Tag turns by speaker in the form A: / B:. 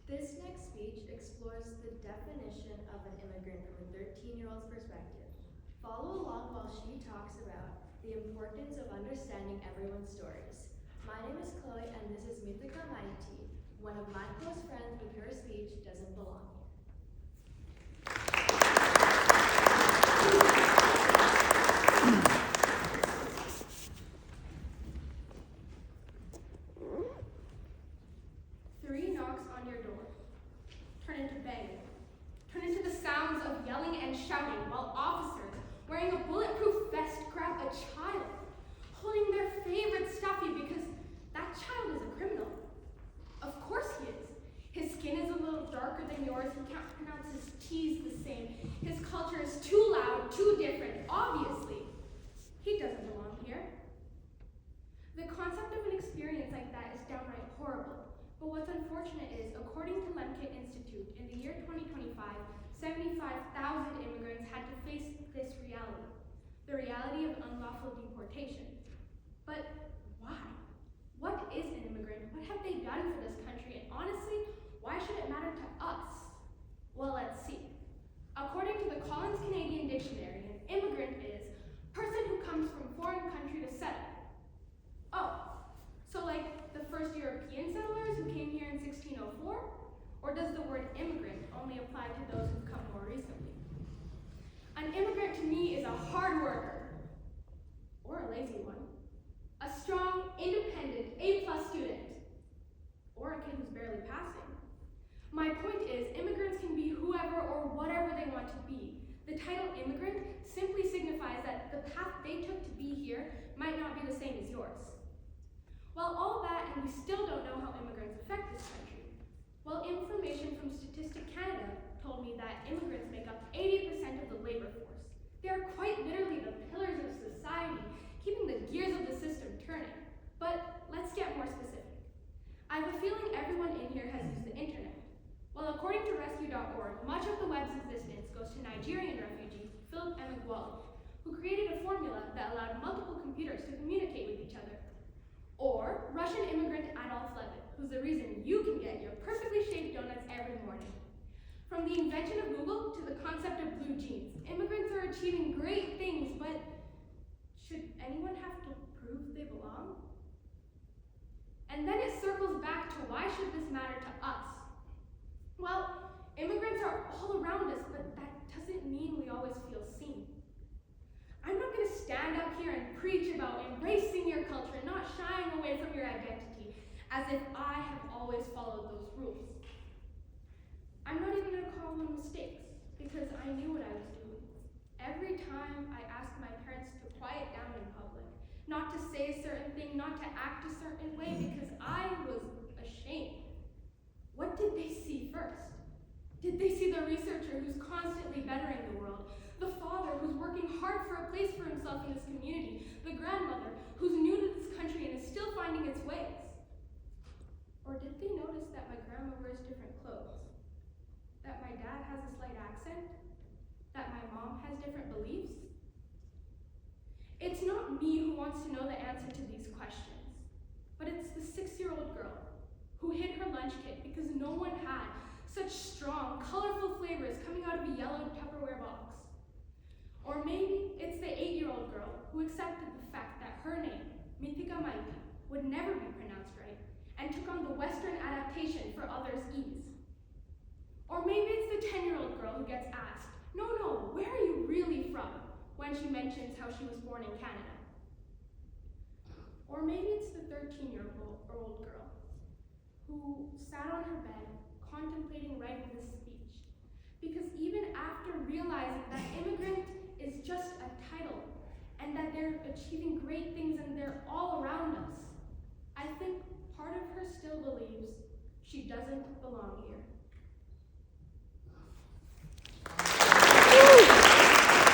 A: This next speech explores the definition of an immigrant from a 13-year-old's perspective. Follow along while she talks about the importance of understanding everyone's stories. My name is Chloe and this is Mithika Maiti. One of my close friends with her speech doesn't belong here.
B: Three knocks on your door. Turn into banging. Turn into the sounds of yelling and shouting while officers wearing a bulletproof vest grab a child, holding their favorite stuffy because that child is a criminal. Of course he is. His skin is a little darker than yours. He can't pronounce his T's the same. His culture is too loud, too different. Obviously, he doesn't belong here. The concept of an experience like that is downright horrible. But what's unfortunate is, according to Lemke Institute, in the year 2025, 75,000 immigrants had to face this reality, the reality of unlawful deportation. But why? What is an immigrant? What have they done for this country? And honestly, why should it matter to us? Well, let's see. According to the Collins Canadian Dictionary, an immigrant is a person who comes from a foreign country to settle. Oh, so like the first European settlers who came here in 1604? Or does the word immigrant only apply to those who've come more recently? An immigrant to me is a hard worker, or a lazy one, a strong, independent, A+ student, or a kid who's barely passing. My point is, immigrants can be whoever or whatever they want to be. The title immigrant simply signifies that the path they took to be here might not be the same as yours. Well, all that, and we still don't know how immigrants affect this country. Well, information from Statistic Canada told me that immigrants make up 80% of the labor force. They are quite literally the pillars of society, keeping the gears of the system turning. But let's get more specific. I have a feeling everyone in here has used the internet. Well, according to rescue.org, much of the web's existence goes to Nigerian refugee Philip Emeagwali, who created a formula that allowed multiple computers to communicate with each other. Or Russian immigrant Adolf Levin, who's the reason you can get your perfectly shaped donuts every morning. From the invention of Google to the concept of blue jeans, immigrants are achieving great things, but should anyone have to prove they belong? And then it circles back to why should this matter to us? Well, immigrants are all around us, but that doesn't mean we always feel seen. I'm not going to stand up here and preach about embracing your culture, not shying away from your identity, as if I have always followed those rules. I'm not even going to call them mistakes, because I knew what I was doing. Every time I asked my parents to quiet down in public, not to say a certain thing, not to act a certain way, because I was ashamed. What did they see first? Did they see the researcher who's constantly bettering the world? The father who's working hard for a place for himself in this community? The grandmother who's new to this country and is still finding its ways? Or did they notice that my grandma wears different clothes? That my dad has a slight accent? That my mom has different beliefs? It's not me who wants to know the answer to these questions, but it's the 6-year-old girl who hid her lunch kit because no one had such strong, colorful flavors coming out of a yellow Tupperware box. Or maybe it's the 8-year-old girl who accepted the fact that her name, Mithika Maiti, would never be pronounced right and took on the Western adaptation for others' ease. Or maybe it's the 10-year-old girl who gets asked, no, where are you really from, when she mentions how she was born in Canada. Or maybe it's the 13-year-old girl who sat on her bed contemplating writing this speech. Because even after realizing that immigrant is just a title and that they're achieving great things and they're